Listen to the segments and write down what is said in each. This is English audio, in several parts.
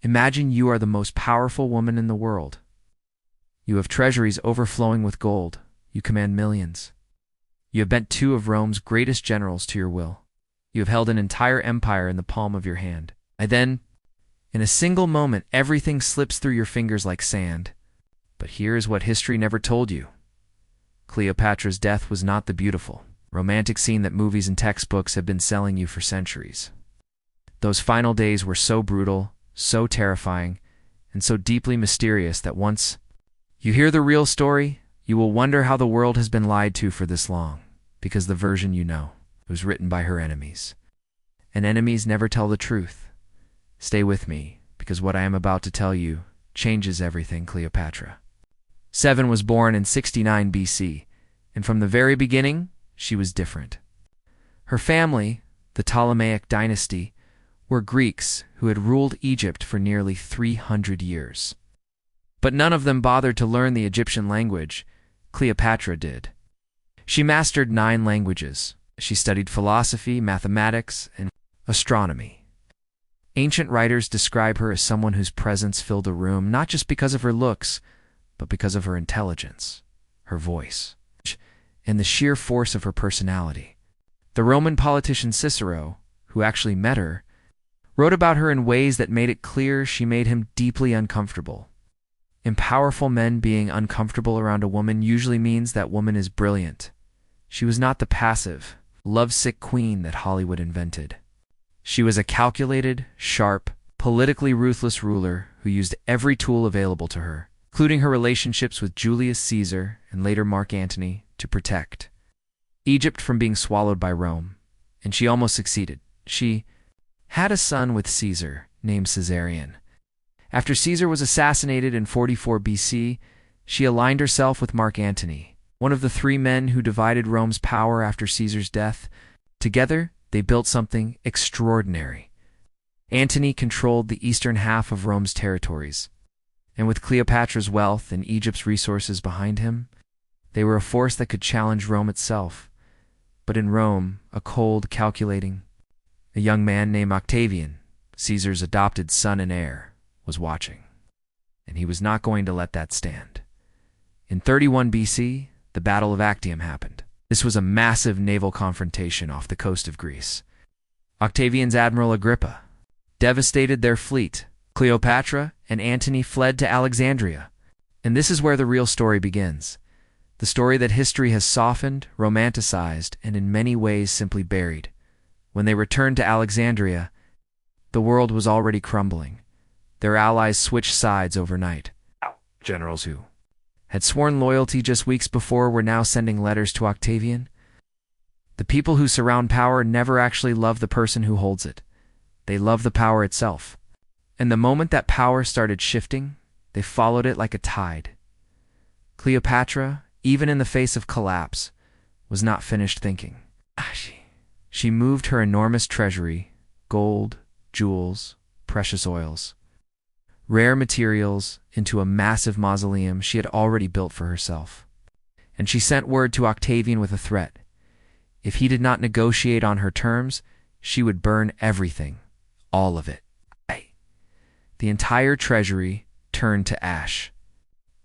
Imagine you are the most powerful woman in the world. You have treasuries overflowing with gold. You command millions. You have bent two of Rome's greatest generals to your will. You have held an entire empire in the palm of your hand. And then, in a single moment, everything slips through your fingers like sand. But here is what history never told you. Cleopatra's death was not the beautiful, romantic scene that movies and textbooks have been selling you for centuries. Those final days were so brutal, so terrifying, and so deeply mysterious that once you hear the real story, you will wonder how the world has been lied to for this long, because the version you know was written by her enemies. And enemies never tell the truth. Stay with me, because what I am about to tell you changes everything. Cleopatra 7 was born in 69 BC, and from the very beginning, she was different. Her family, the Ptolemaic dynasty, were Greeks who had ruled Egypt for nearly 300 years. But none of them bothered to learn the Egyptian language. Cleopatra did. She mastered 9 languages. She studied philosophy, mathematics, and astronomy. Ancient writers describe her as someone whose presence filled a room not just because of her looks, but because of her intelligence, her voice, and the sheer force of her personality. The Roman politician Cicero, who actually met her, wrote about her in ways that made it clear she made him deeply uncomfortable. And powerful men being uncomfortable around a woman usually means that woman is brilliant. She was not the passive, lovesick queen that Hollywood invented. She was a calculated, sharp, politically ruthless ruler who used every tool available to her, including her relationships with Julius Caesar and later Mark Antony, to protect Egypt from being swallowed by Rome. And she almost succeeded. She had a son with Caesar named Caesarion. After Caesar was assassinated in 44 BC, she aligned herself with Mark Antony, one of the 3 men who divided Rome's power after Caesar's death. Together, they built something extraordinary. Antony controlled the eastern half of Rome's territories, and with Cleopatra's wealth and Egypt's resources behind him, they were a force that could challenge Rome itself. But in Rome, a cold, calculating, a young man named Octavian, Caesar's adopted son and heir, was watching. And he was not going to let that stand. In 31 BC, the Battle of Actium happened. This was a massive naval confrontation off the coast of Greece. Octavian's admiral Agrippa devastated their fleet. Cleopatra and Antony fled to Alexandria. And this is where the real story begins. The story that history has softened, romanticized, and in many ways simply buried. When they returned to Alexandria, the world was already crumbling. Their allies switched sides overnight. Generals who had sworn loyalty just weeks before were now sending letters to Octavian. The people who surround power never actually love the person who holds it. They love the power itself. And the moment that power started shifting, they followed it like a tide. Cleopatra, even in the face of collapse, was not finished thinking. She moved her enormous treasury, gold, jewels, precious oils, rare materials, into a massive mausoleum she had already built for herself. And she sent word to Octavian with a threat. If he did not negotiate on her terms, she would burn everything, all of it. The entire treasury turned to ash.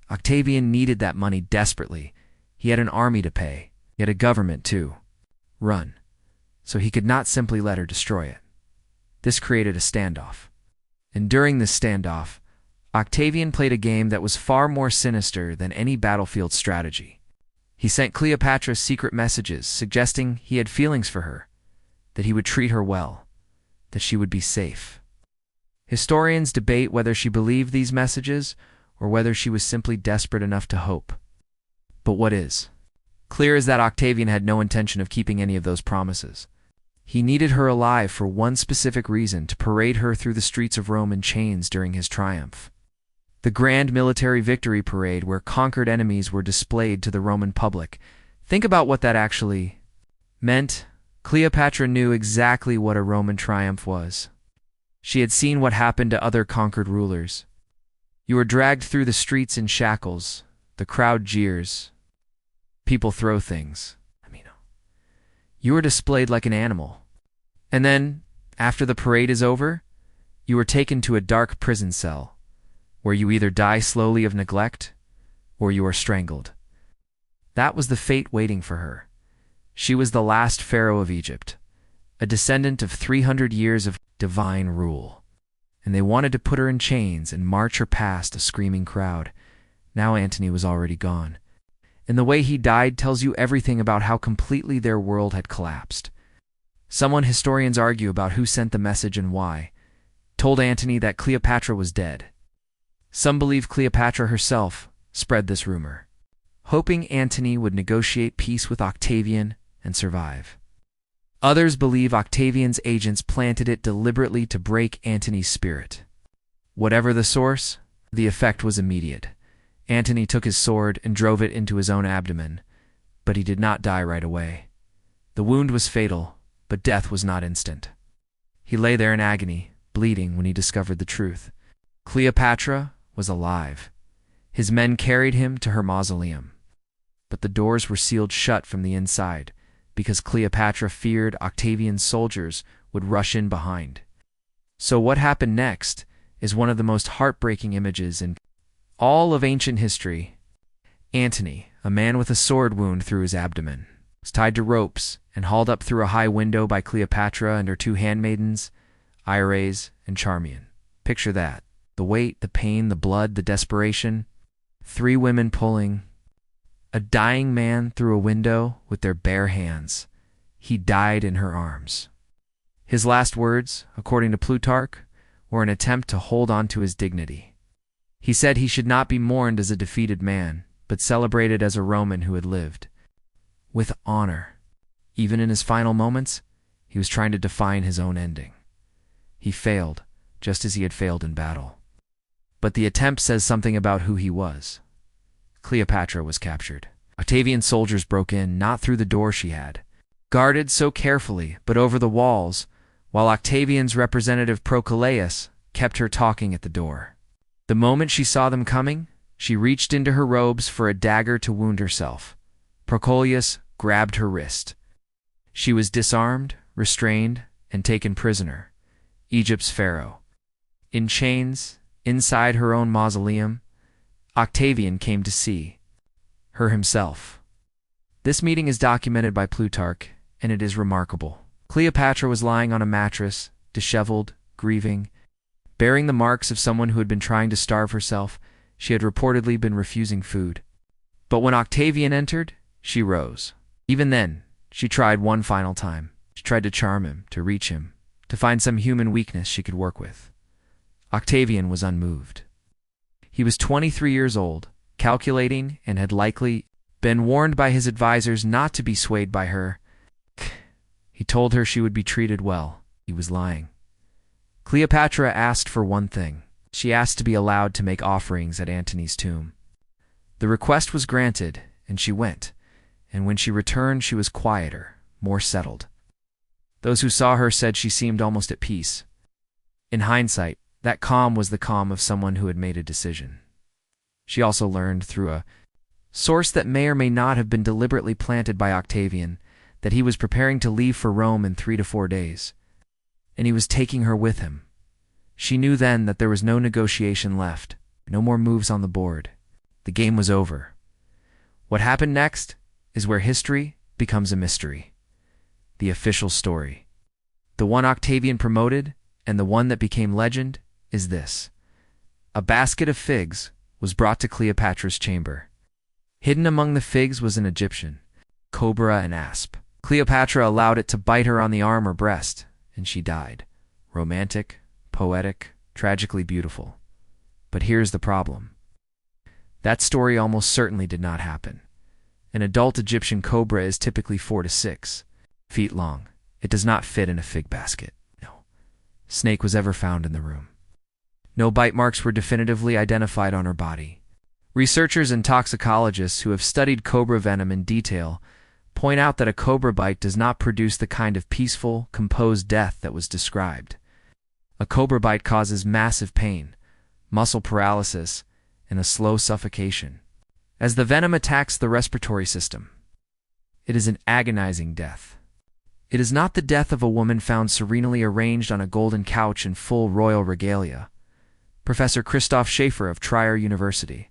Octavian needed that money desperately. He had an army to pay. He had a government to run. So he could not simply let her destroy it. This created a standoff. And during this standoff, Octavian played a game that was far more sinister than any battlefield strategy. He sent Cleopatra secret messages suggesting he had feelings for her, that he would treat her well, that she would be safe. Historians debate whether she believed these messages or whether she was simply desperate enough to hope. But what is clear is that Octavian had no intention of keeping any of those promises. He needed her alive for one specific reason: to parade her through the streets of Rome in chains during his triumph. The grand military victory parade where conquered enemies were displayed to the Roman public. Think about what that actually meant. Cleopatra knew exactly what a Roman triumph was. She had seen what happened to other conquered rulers. You were dragged through the streets in shackles. The crowd jeers. People throw things. You were displayed like an animal. And then, after the parade is over, You were taken to a dark prison cell, where you either die slowly of neglect, or you are strangled. That was the fate waiting for her. She was the last pharaoh of Egypt, a descendant of 300 years of divine rule. And they wanted to put her in chains and march her past a screaming crowd. Now Antony was already gone. And the way he died tells you everything about how completely their world had collapsed. Historians argue about who sent the message and why, told Antony that Cleopatra was dead. Some believe Cleopatra herself spread this rumor, hoping Antony would negotiate peace with Octavian and survive. Others believe Octavian's agents planted it deliberately to break Antony's spirit. Whatever the source, the effect was immediate. Antony took his sword and drove it into his own abdomen, but he did not die right away. The wound was fatal, but death was not instant. He lay there in agony, bleeding when he discovered the truth. Cleopatra was alive. His men carried him to her mausoleum, but the doors were sealed shut from the inside because Cleopatra feared Octavian's soldiers would rush in behind. So what happened next is one of the most heartbreaking images in all of ancient history. Antony, a man with a sword wound through his abdomen, was tied to ropes and hauled up through a high window by Cleopatra and her two handmaidens, Irais and Charmian. Picture that. The weight, the pain, the blood, the desperation. 3 women pulling a dying man through a window with their bare hands. He died in her arms. His last words, according to Plutarch, were an attempt to hold on to his dignity. He said he should not be mourned as a defeated man, but celebrated as a Roman who had lived with honor. Even in his final moments, he was trying to define his own ending. He failed, just as he had failed in battle. But the attempt says something about who he was. Cleopatra was captured. Octavian's soldiers broke in, not through the door she had, guarded so carefully, but over the walls, while Octavian's representative Proculaeus kept her talking at the door. The moment she saw them coming, she reached into her robes for a dagger to wound herself. Proculaeus grabbed her wrist. She was disarmed, restrained, and taken prisoner. Egypt's pharaoh. In chains, inside her own mausoleum, Octavian came to see her himself. This meeting is documented by Plutarch, and it is remarkable. Cleopatra was lying on a mattress, disheveled, grieving, bearing the marks of someone who had been trying to starve herself. She had reportedly been refusing food. But when Octavian entered, she rose. Even then, she tried one final time. She tried to charm him, to reach him, to find some human weakness she could work with. Octavian was unmoved. He was 23 years old, calculating, and had likely been warned by his advisors not to be swayed by her. He told her she would be treated well. He was lying. Cleopatra asked for one thing. She asked to be allowed to make offerings at Antony's tomb. The request was granted, and she went. And when she returned, she was quieter, more settled. Those who saw her said she seemed almost at peace. In hindsight, that calm was the calm of someone who had made a decision. She also learned through a source that may or may not have been deliberately planted by Octavian that he was preparing to leave for Rome in 3 to 4 days, and he was taking her with him. She knew then that there was no negotiation left, no more moves on the board. The game was over. What happened next is where history becomes a mystery. The official story. The one Octavian promoted, and the one that became legend, is this. A basket of figs was brought to Cleopatra's chamber. Hidden among the figs was an Egyptian, cobra and asp. Cleopatra allowed it to bite her on the arm or breast, and she died. Romantic, poetic, tragically beautiful. But here's the problem. That story almost certainly did not happen. An adult Egyptian cobra is typically 4 to 6 feet long. It does not fit in a fig basket. No snake was ever found in the room. No bite marks were definitively identified on her body. Researchers and toxicologists who have studied cobra venom in detail point out that a cobra bite does not produce the kind of peaceful, composed death that was described. A cobra bite causes massive pain, muscle paralysis, and a slow suffocation. As the venom attacks the respiratory system, it is an agonizing death. It is not the death of a woman found serenely arranged on a golden couch in full royal regalia. Professor Christoph Schaefer of Trier University,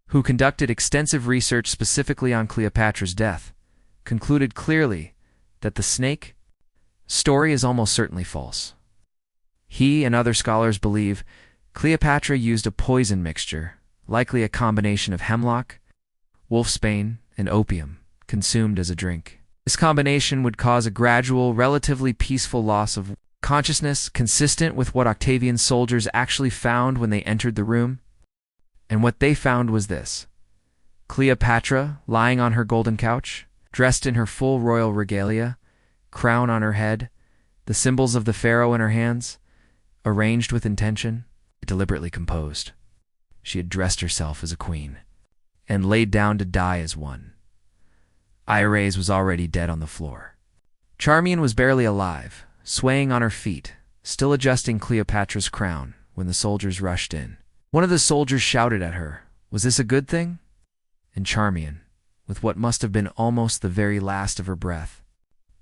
who conducted extensive research specifically on Cleopatra's death, concluded clearly that the snake story is almost certainly false. He and other scholars believe Cleopatra used a poison mixture, likely a combination of hemlock, wolfsbane, and opium, consumed as a drink. This combination would cause a gradual, relatively peaceful loss of consciousness consistent with what Octavian's soldiers actually found when they entered the room. And what they found was this: Cleopatra lying on her golden couch, dressed in her full royal regalia, crown on her head, the symbols of the pharaoh in her hands, arranged with intention, deliberately composed. She had dressed herself as a queen, and laid down to die as one. Aires was already dead on the floor. Charmian was barely alive, swaying on her feet, still adjusting Cleopatra's crown when the soldiers rushed in. One of the soldiers shouted at her, "Was this a good thing?" And Charmian, with what must have been almost the very last of her breath,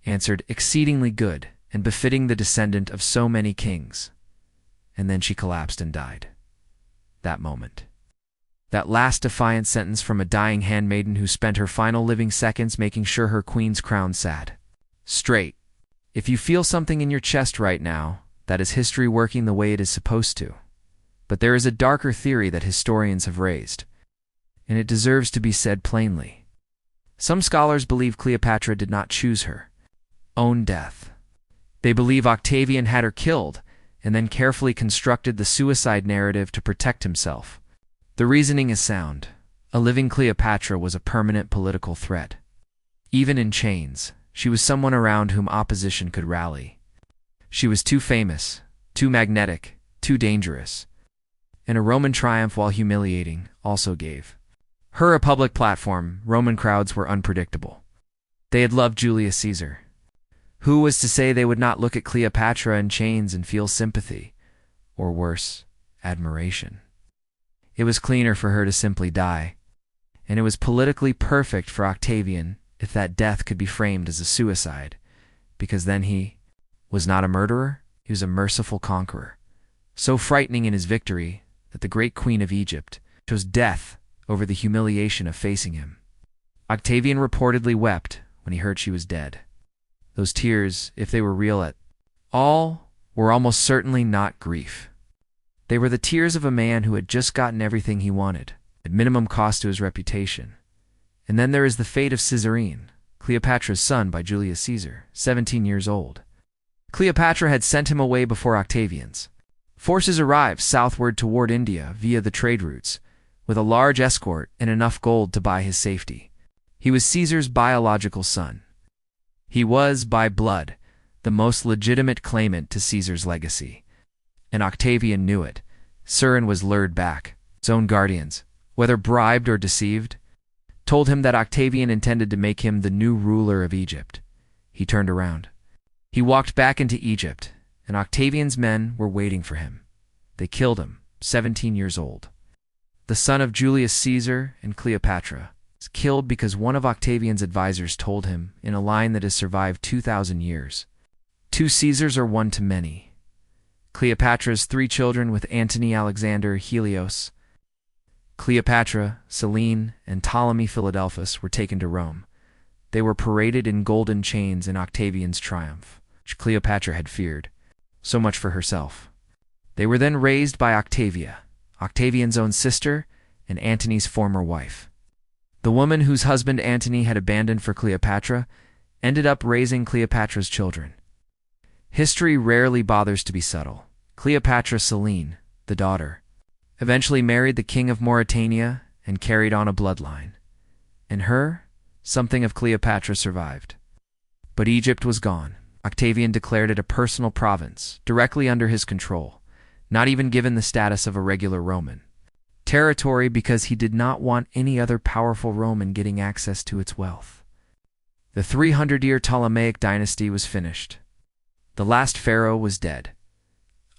answered, "Exceedingly good, and befitting the descendant of so many kings." And then she collapsed and died. That moment. That last defiant sentence from a dying handmaiden who spent her final living seconds making sure her queen's crown sat straight. If you feel something in your chest right now, that is history working the way it is supposed to. But there is a darker theory that historians have raised, and it deserves to be said plainly. Some scholars believe Cleopatra did not choose her own death. They believe Octavian had her killed, and then carefully constructed the suicide narrative to protect himself. The reasoning is sound. A living Cleopatra was a permanent political threat. Even in chains, she was someone around whom opposition could rally. She was too famous, too magnetic, too dangerous. And a Roman triumph, while humiliating, also gave her a public platform. Roman crowds were unpredictable. They had loved Julius Caesar. Who was to say they would not look at Cleopatra in chains and feel sympathy, or worse, admiration? It was cleaner for her to simply die, and it was politically perfect for Octavian if that death could be framed as a suicide, because then he was not a murderer, he was a merciful conqueror, so frightening in his victory that the great queen of Egypt chose death over the humiliation of facing him. Octavian reportedly wept when he heard she was dead. Those tears, if they were real at all, were almost certainly not grief. They were the tears of a man who had just gotten everything he wanted, at minimum cost to his reputation. And then there is the fate of Caesarine, Cleopatra's son by Julius Caesar, 17 years old. Cleopatra had sent him away before Octavian's forces arrived southward toward India via the trade routes, with a large escort and enough gold to buy his safety. He was Caesar's biological son. He was, by blood, the most legitimate claimant to Caesar's legacy. And Octavian knew it. Surin was lured back. His own guardians, whether bribed or deceived, told him that Octavian intended to make him the new ruler of Egypt. He turned around. He walked back into Egypt, and Octavian's men were waiting for him. They killed him, 17 years old. The son of Julius Caesar and Cleopatra was killed because one of Octavian's advisors told him, in a line that has survived 2,000 years, "Two Caesars are one too many." Cleopatra's 3 children with Antony, Alexander, Helios, Cleopatra, Selene, and Ptolemy Philadelphus were taken to Rome. They were paraded in golden chains in Octavian's triumph, which Cleopatra had feared. So much for herself. They were then raised by Octavia, Octavian's own sister and Antony's former wife. The woman whose husband Antony had abandoned for Cleopatra ended up raising Cleopatra's children. History rarely bothers to be subtle. Cleopatra Selene, the daughter, eventually married the king of Mauritania and carried on a bloodline. In her, something of Cleopatra survived. But Egypt was gone. Octavian declared it a personal province, directly under his control, not even given the status of a regular Roman territory because he did not want any other powerful Roman getting access to its wealth. The 300-year Ptolemaic dynasty was finished. The last pharaoh was dead.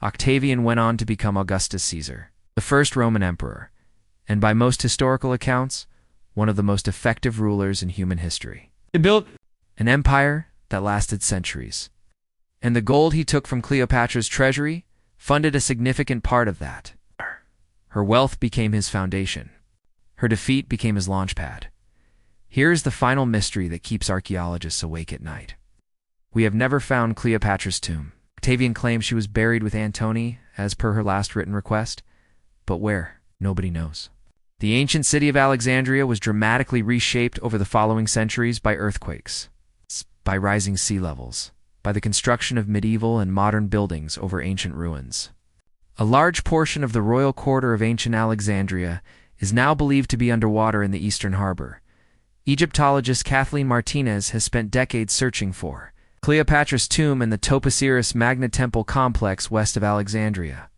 Octavian went on to become Augustus Caesar, the first Roman emperor, and by most historical accounts, one of the most effective rulers in human history. He built an empire that lasted centuries. And the gold he took from Cleopatra's treasury funded a significant part of that. Her wealth became his foundation. Her defeat became his launchpad. Here's the final mystery that keeps archaeologists awake at night. We have never found Cleopatra's tomb. Octavian claims she was buried with Antony, as per her last written request. But where? Nobody knows. The ancient city of Alexandria was dramatically reshaped over the following centuries by earthquakes, by rising sea levels, by the construction of medieval and modern buildings over ancient ruins. A large portion of the royal quarter of ancient Alexandria is now believed to be underwater in the eastern harbor. Egyptologist Kathleen Martinez has spent decades searching for Cleopatra's tomb in the Toposiris Magna Temple complex west of Alexandria,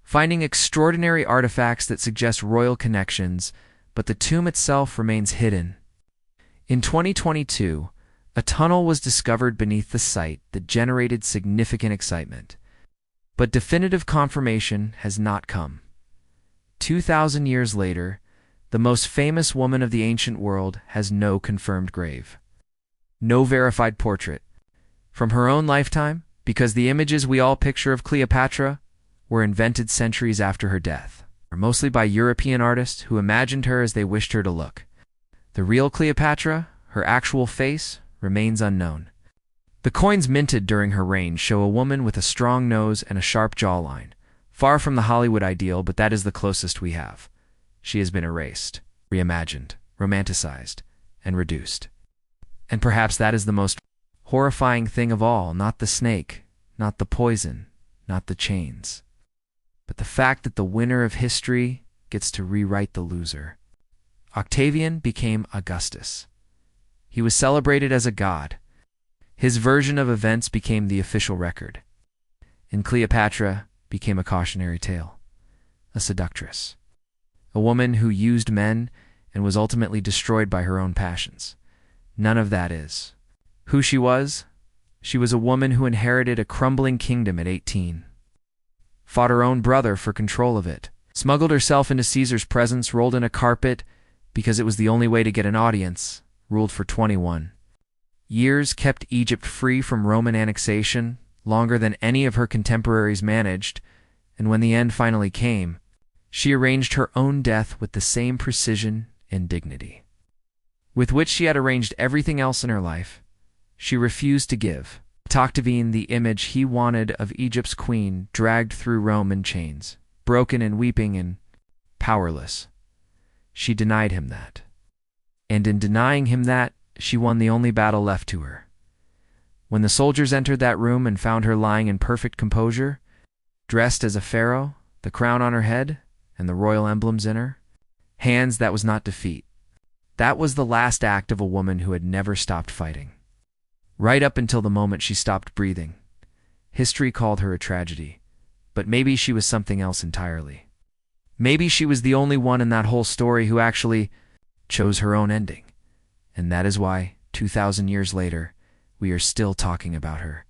finding extraordinary artifacts that suggest royal connections, but the tomb itself remains hidden. In 2022, a tunnel was discovered beneath the site that generated significant excitement. But definitive confirmation has not come. 2,000 years later, the most famous woman of the ancient world has no confirmed grave. No verified portrait. From her own lifetime, because the images we all picture of Cleopatra were invented centuries after her death, mostly by European artists who imagined her as they wished her to look. The real Cleopatra, her actual face, remains unknown. The coins minted during her reign show a woman with a strong nose and a sharp jawline, far from the Hollywood ideal, but that is the closest we have. She has been erased, reimagined, romanticized, and reduced. And perhaps that is the most horrifying thing of all, not the snake, not the poison, not the chains, but the fact that the winner of history gets to rewrite the loser. Octavian became Augustus. He was celebrated as a god. His version of events became the official record, and Cleopatra became a cautionary tale, a seductress, a woman who used men and was ultimately destroyed by her own passions. None of that is who she was. She was a woman who inherited a crumbling kingdom at 18, fought her own brother for control of it, smuggled herself into Caesar's presence, rolled in a carpet because it was the only way to get an audience, ruled for 21 years, kept Egypt free from Roman annexation, longer than any of her contemporaries managed, and when the end finally came, she arranged her own death with the same precision and dignity with which she had arranged everything else in her life. She refused to give Octavian the image he wanted of Egypt's queen, dragged through Rome in chains, broken and weeping and powerless. She denied him that. And in denying him that, she won the only battle left to her. When the soldiers entered that room and found her lying in perfect composure, dressed as a pharaoh, the crown on her head, and the royal emblems in her hands, that was not defeat. That was the last act of a woman who had never stopped fighting. Right up until the moment she stopped breathing. History called her a tragedy, but maybe she was something else entirely. Maybe she was the only one in that whole story who actually chose her own ending. And that is why, 2,000 years later, we are still talking about her.